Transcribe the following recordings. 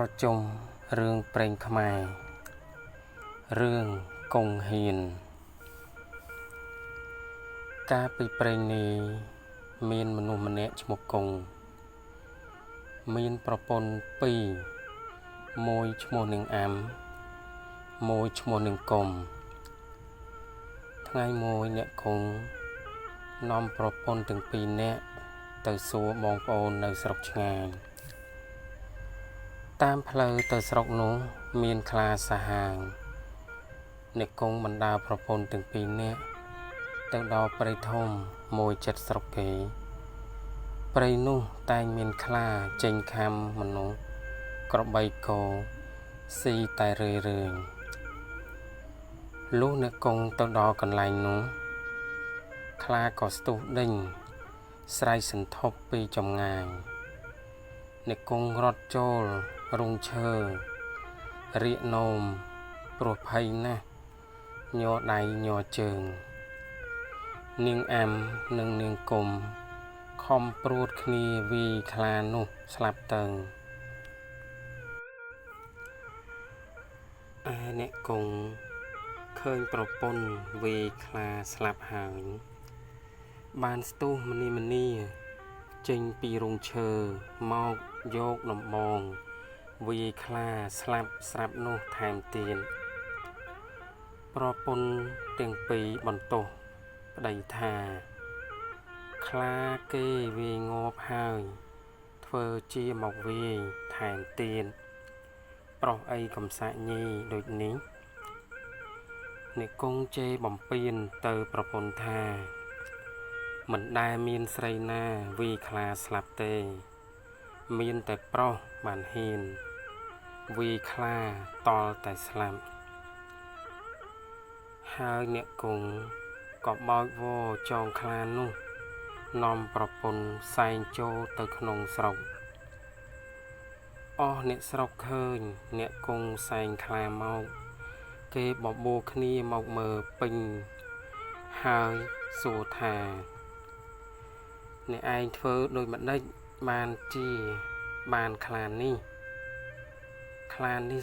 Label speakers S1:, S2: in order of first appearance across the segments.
S1: ประจมเรื่องเปล่งขมายเรื่องกงเฮียนการไปเปล่งนี้มีนมนุษย์มเนะชมกงมีนประปนปีมวยชมหนึ่งอัมมวยชมหนึ่งกลมทั้งไงมวยเนะคงนอมประปนถึงปีเนะเตอสัวมองโอนในสรกงานตามเพลเตอสรกนู้มีนคลาสหางเนกงบรรดาประพลถึงปีเนี้ยตั้งดอกปริทมมวยจัดสรกเกปรินุแต่งมีนคลาเจงคำมนุกระใบโกสีไตเรื่อยลูกเนกงตั้งดอกกันไหลนู้คลากอสตูดิ่งสไลสันทบปีจมงานเนกงรถโจลรุงเชอเรียโนมโปรภัยนะโยไดโยเจิงนิงแอมหนึ่งนิงกลมคอมปรูดคณีวีคลานุสลับเติงเนกงเคยประปนวีคลาสลับหางบานสตูมณีเจงปีรุงเชอมอกโยกนมมองวีคลาสลับสลับนุแทนเตียนประปนเตียงปีบนโตไดทาคลาเกวีงอบหายเธอจีหมอกวีแทนเตียนปรอกไอกำสะญีโดยนี้เนกงเจบ่มเปียนเตอประปนทาเหมือนได้มีนไสนาวีคลาสลับเตมีนแต่เปราะบานเฮีนวีคลาตอลแต่สลับหายเนกงกอบบอยโวจองคลานุนอมประปนไซโจเตอขนงสรกอ้อเนสรกเคยเนกงไซคลาเมาเกบอบโบคณีเมาเมอปิงหายสูธาในไอเฟอโดยมันได้บานจีบานคลานนี่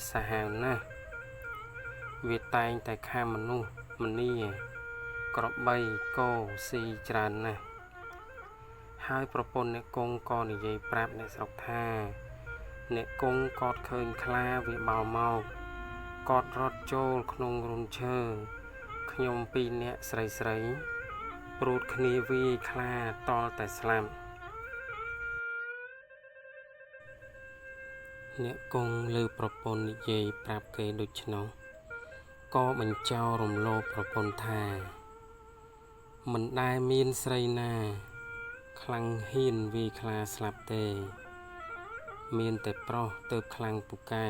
S1: สหาวนะเวตายแต่ข้ามมนุษย์มันนี่กรอบใบโกสีจานนะหายประปนเนกงกอนิยปราบในสรกธาเนกงกอดเคยคลาวิบาเมากอดรถโจลขนงรุนเชอขยมปีเนใส่ปรูดคณีวีคลาตอแต่สลัมเนกงลือประปนนิยปราบเกดุชนก็บรรเจ้ารมโลประปนทามันได้มีนไสนาคลังหินวีคลาสลับเตมีนแต่เปราะเติบคลังปุกไก่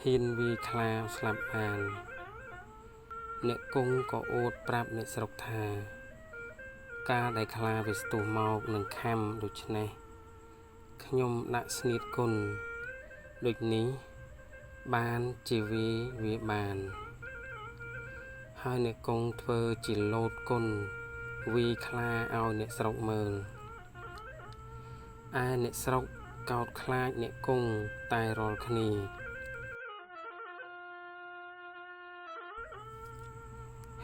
S1: หินวีคลาสลับอ่านเนกงก็โอดปราบเนสรกทาการได้คลาเวสตูมอกหนึ่งคำดุชเนขยมนักสนิทกุลดุจนี้บานจีวีบานให้เนกงเธอจิโลดกุลวีคลาเอาเนสรกเมิลเนสรกเกาคลาเนกงตายรอลคณี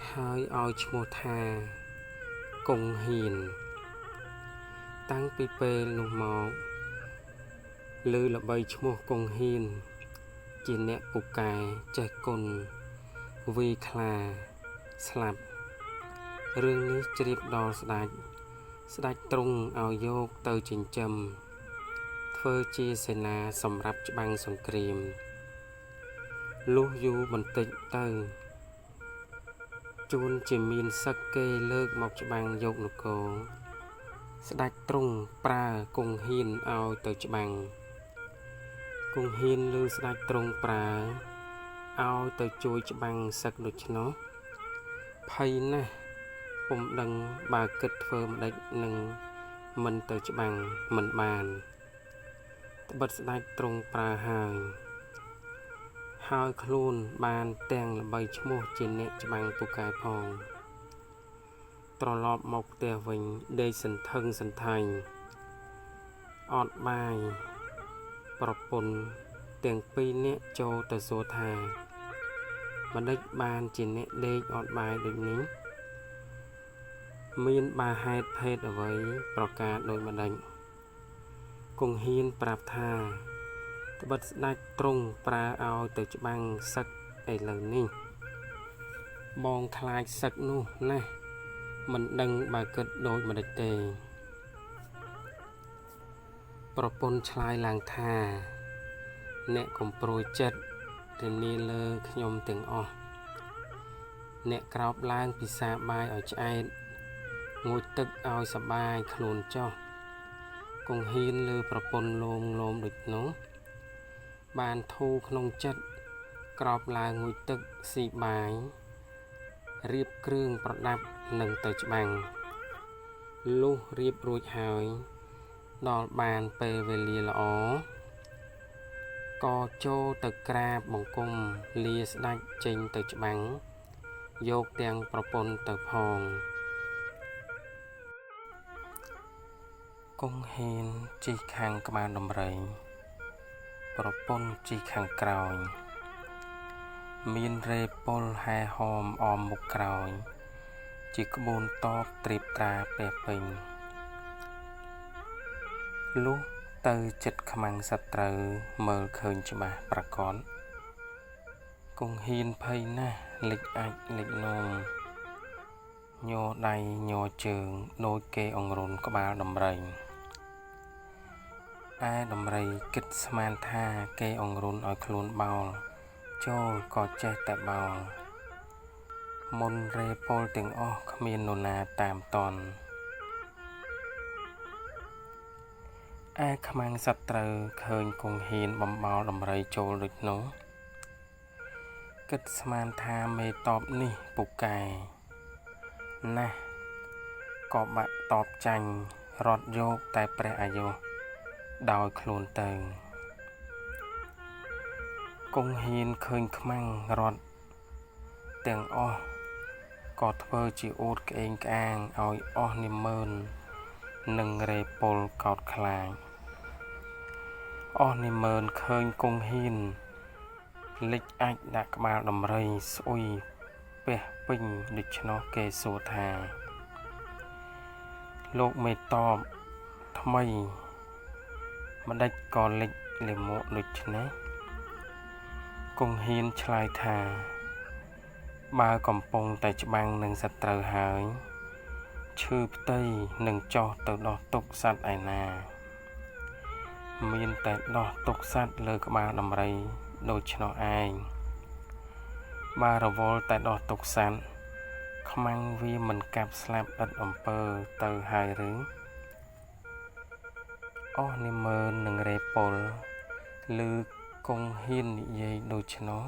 S1: ให้เอาชโมธากงเฮียนตั้งปีเปลนุมอกลือละใบชโมกงเฮียนจีเนปุกไก่ใจกุลวีคลาสลับเรื่องนี้จะรีบดอสดัดตรงเอาโยกเตอจินจำเธอจีเสนาสำรับบังสงครามลูกอยู่บนติเตอจูนจิมีนสักเกเลิกหมอกบังโยกนกโกสดัดตรงปลากงหินเอาเตอจบังกงหินลือสดัดตรงปลาเอาเตอจุยจบังสักดุชเนาะไพ่นะผมดังบาเกิดเฟิร์มได้หนึ่งมันเตอจบังมันบานบัดสดัดตรงปลาหายคลูนบานแตงใบชโมเจเนจบังปุกายพองตรลอบหมกเตวิงได้สันเทิงสันไทยออดบายประปน ទាំងពីរនាក់ចូលទៅសួរថាម្ដេចបានជាអ្នកដេកអត់បាយដូចនេះមានបាហេតុភេទអ្វីប្រការដូចម្ដេចគង្ហៀនប្រាប់ថាត្បិតស្ដេចទ្រង់ប្រើឲ្យទៅច្បាំងសឹកឥឡូវនេះបងខ្លាចសឹកនោះណាស់មិនដឹងបើគិតដូចម្ដេចទេប្រពន្ធឆ្លើយឡើងថាអ្នកកំព្រួយចិត្តធានាលើខ្ញុំទាំងអស់អ្នកក្រោបឡើងពិសាបាយឲ្យឆ្អែតងូតទឹកឲ្យសបាយខ្លួនចុះគង្ហៀនលើប្រពន្ធលោមដូចនោះបានធូរក្នុងចិត្តក្រោបឡើងងូតទឹកស៊ីបាយរៀបគ្រឿងប្រដាប់នឹងទៅច្បាំងលុះរៀបរួចហើយដល់បានពេលវេលាល្អក៏ចូលទៅក្រាបបង្គំលាស្ដេចចេញទៅច្បាំងយកទាំងប្រពន្ធទៅផងគង្ហៀនជិះខាងក្បាលដំរីប្រពន្ធជិះខាងក្រោយមានរេពលហែហមអមមុខក្រោយជាក្បួនតបត្រៀបត្រាពាសពេញលុះទៅចិត្តខ្មាំងសត្រូវមើលឃើញច្បាស់ប្រកបគង្ហៀនភ័យណាស់លិចអាចលិចនោមញ័រដៃញ័រជើងដូចគេអង្រុនក្បាលដំរីឯដំរីគិតស្មានថាគេអង្រុនឲ្យខ្លួនបោលចូលក៏ចេះតែបោលមុនរេពលទាំងអស់គ្មាននរណាតាមតន់ឯខ្មាំងសត្រូវឃើញគង្ហៀនបំបោលដំរីចូលដូចនោះគិតស្មានថាមេតបនេះពូកែណាស់ក៏បាក់តបចាញ់រត់យកតែព្រះអាយុដោយខ្លួនទៅគង្ហៀនឃើញខ្មាំងរត់ទាំងអស់ក៏ធ្វើជាអួតក្អេងក្អាងឲ្យអស់និមឺននឹងរេពលកោតខ្លាចអស់និមឺនឃើញគង្ហៀនលិចអាចដាក់ក្បាលដំរីស្អុយពះពេញដូច្នោះគេសួរថាលោកមេតបថ្មីម្ដេចក៏លិចលាមកដូច្នេះគង្ហៀនឆ្លើយថាបើកំពុងតែច្បាំងនឹងសត្រូវហើយឈឺផ្ទៃនឹងចោះទៅដោះទុកសត្វឯណាមានតែដោះទុកសត្វលើក្បាលដំរីដូច្នោះឯងបើរវល់តែដោះទុកសត្វខ្មាំងវាមិនកាប់ស្លាប់ឥតអំពើទៅហើយឬអស់និមឺននឹងរេពលឬគង្ហៀននិយាយដូច្នោះ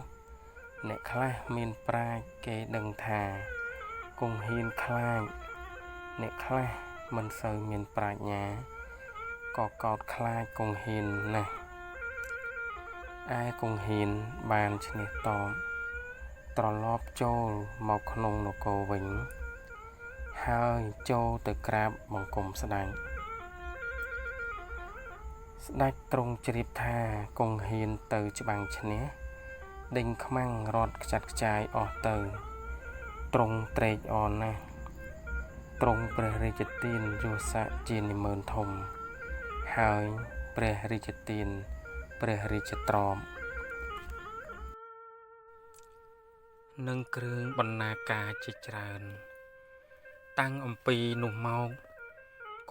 S1: អ្នកខ្លះមានប្រាជ្ញគេដឹងថាគង្ហៀនខ្លាចអ្នកខ្លះមិនសូវមានប្រាជ្ញាក៏កោតខ្លាចគង្ហៀនណាស់ឯគង្ហៀនបានឈ្នះតបត្រឡប់ចូលមកក្នុងនគរវិញហើយចូលទៅក្រាបបង្គំស្ដេចស្ដេចទ្រង់ជ្រាបថាគង្ហៀនទៅច្បាំងឈ្នះដេញខ្មាំងរត់ខ្ចាត់ខ្ចាយអស់ទៅទ្រង់ត្រេកអរណាស់ទ្រង់ព្រះរាជទានយស័ក្តិជានិមឺនធំហើយព្រះរាជទានព្រះរាជទ្រព្យនិងគ្រឿងបណ្ណាការជាច្រើនតាំងអំពីនោះមក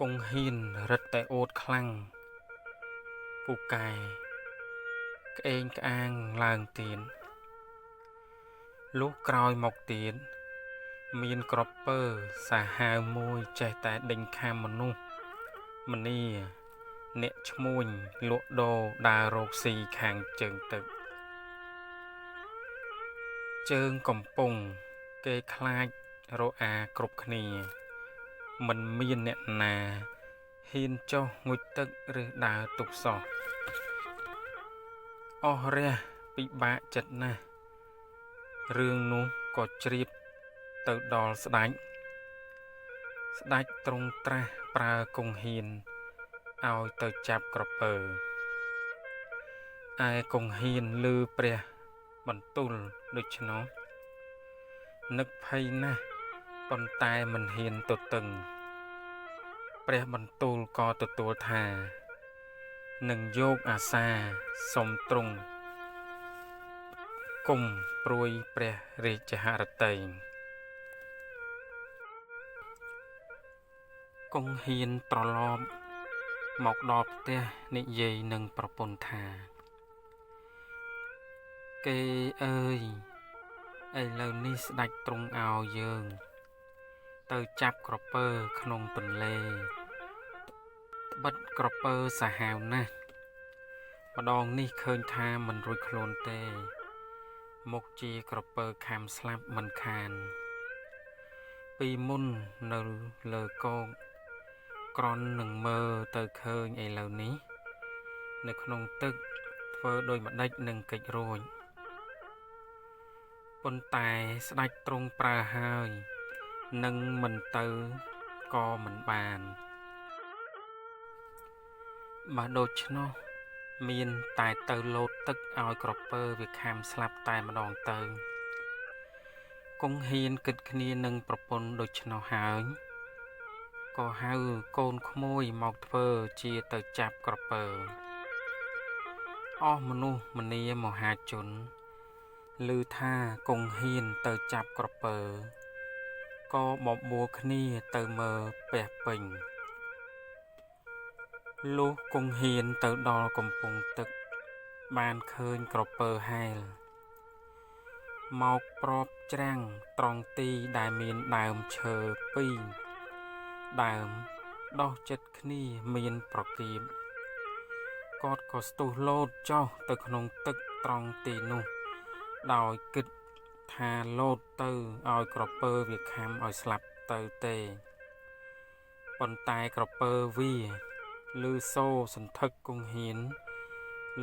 S1: គង្ហៀនរឹតតែអូតខ្លាំងពូកែក្អេងក្អាងឡើងទៀតលុះក្រោយមកទៀតមានក្រពើសាហាវមួយចេះតែដេញខាំមនុស្សម្នាអ្នកឈ្មួញលក់ដូរដើររកស៊ីខាងជើងទឹកជើងកំពុងគេខ្លាចរអាគ្រប់គ្នាមិនមានអ្នកណាហ៊ានចុះងុយទឹកឬដើរទុកសោះអស់រះពិបាកចិត្តណាស់រឿងនោះក៏ជ្រាបទៅដល់ស្ដេចទ្រង់ត្រាស់ប្រើគង្ហៀនឲ្យទៅចាប់ក្រពើ ឯគង្ហ៊ានលើព្រះបន្ទូលដូច្នោះនឹកភ័យណាស់ប៉ុន្តែមិនហ៊ានទទឹងព្រះបន្ទូលក៏ទទួលថានឹងយកអាសាសុំទ្រង់គុំព្រួយព្រះរាជហឫទ័យគង្ហ៊ានត្រឡប់មកដល់ផ្ទះនិយាយនឹងប្រពន្ធថាគេអើយឥឡូវនេះស្ដេចទ្រង់ឲ្យយើងទៅចាប់ក្រពើក្នុងទន្លេបិទក្រពើសាហាវណាស់ម្ដងនេះឃើញថាមិនរួចខ្លួនទេមុខជាក្រពើខាំស្លាប់មិនខានពីមុននៅលើគោកក្រន់នឹងមើលទៅឃើញឥឡូវនេះនៅក្នុងទឹកធ្វើដោយម្ដេចនឹងកិច្ចរួចប៉ុន្តែស្ដេចទ្រង់ប្រើហើយនឹងមិនទៅក៏មិនបានបើដូច្នោះមានតែទៅលោតទឹកឲ្យក្រពើវាខាំស្លាប់តែម្ដងទៅគង្ហ៊ានគិតគ្នានឹងប្រពន្ធដូច្នោះហើយក៏ហៅកូនក្មួយមកធ្វើជាទៅចាប់ក្រពើអស់មនុស្សម្នាមហាជនឮថាគង្ហ៊ានទៅចាប់ក្រពើក៏បបួលគ្នាទៅមើលពាសពេញលុះគង្ហ៊ានទៅដល់កំពង់ទឹកបានឃើញក្រពើហែលមកប្របច្រាំងត្រង់ទីដែលមានដើមឈើពីរដើមដោះចិត្តគ្នាមានប្រកៀបគាត់ក៏ស្ទុះលោតចុះទៅក្នុងទឹកត្រង់ទីនោះដោយគិតថាលោតទៅឲ្យក្រពើវាខាំឲ្យស្លាប់ទៅទេប៉ុន្តែក្រពើវាឮសូរសន្ធឹកគង្ហ៊ាន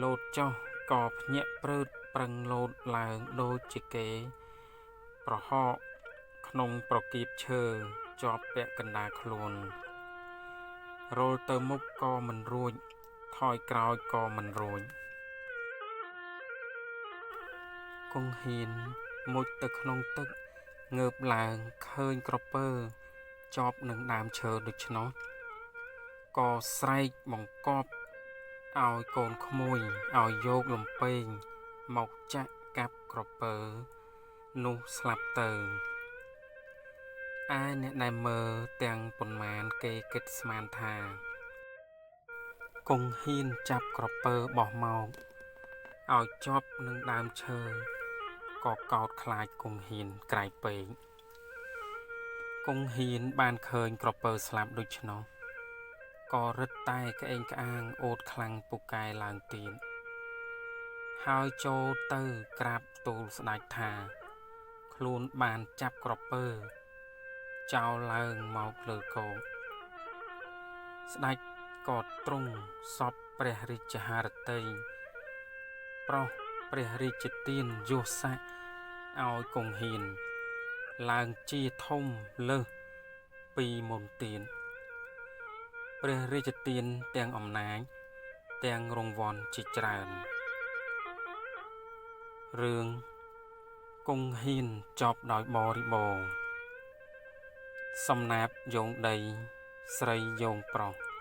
S1: លោតចុះក៏ភ្ញាក់ព្រឺតប្រឹងលោតឡើងដូចជាគេប្រហកក្នុងប្រកៀបឈើជាប់ពាក់កណ្ដាលខ្លួនរលទៅមុខក៏មិនរួចថយក្រោយក៏មិនរួចគង្ហ៊ានមុជទៅក្នុងទឹកងើបឡើងឃើញក្រពើជាប់នឹងដើមឈើដូច្នោះក៏ស្រែកបង្គាប់ឲ្យកូនក្មួយឲ្យយកលំពែងមកចាក់កាប់ក្រពើនោះស្លាប់ទៅឯអ្នកដែលមើលទាំងប៉ុន្មានគេគិតស្មានថាគង្ហ៊ានចាប់ក្រពើបោះមកឲ្យជាប់នឹងដើមឈើក៏កោតខ្លាចគង្ហ៊ានក្រៃពេកគង្ហ៊ានបានឃើញក្រពើស្លាប់ដូច្នោះក៏រឹតតែក្អេងក្អាងអូតខ្លាំងពូកែឡើងទៀតហើយចូលទៅក្រាបទូលស្ដេចថាខ្លួនបានចាប់ក្រពើចោលឡើងមកលើគោកស្ដេចក៏ទ្រង់សពព្រះរាជហឫទ័យប្រោសព្រះរាជទានយសស័ក្តិឲ្យគង្ហ៊ានឡើងជាធំលើសពីមុនទៀតព្រះរាជទានទាំងអំណាចទាំងរង្វាន់ជាច្រើនរឿងគង្ហ៊ានចប់ដោយបរិបូរណ៍សំណាបយោងដីស្រីយោងប្រុស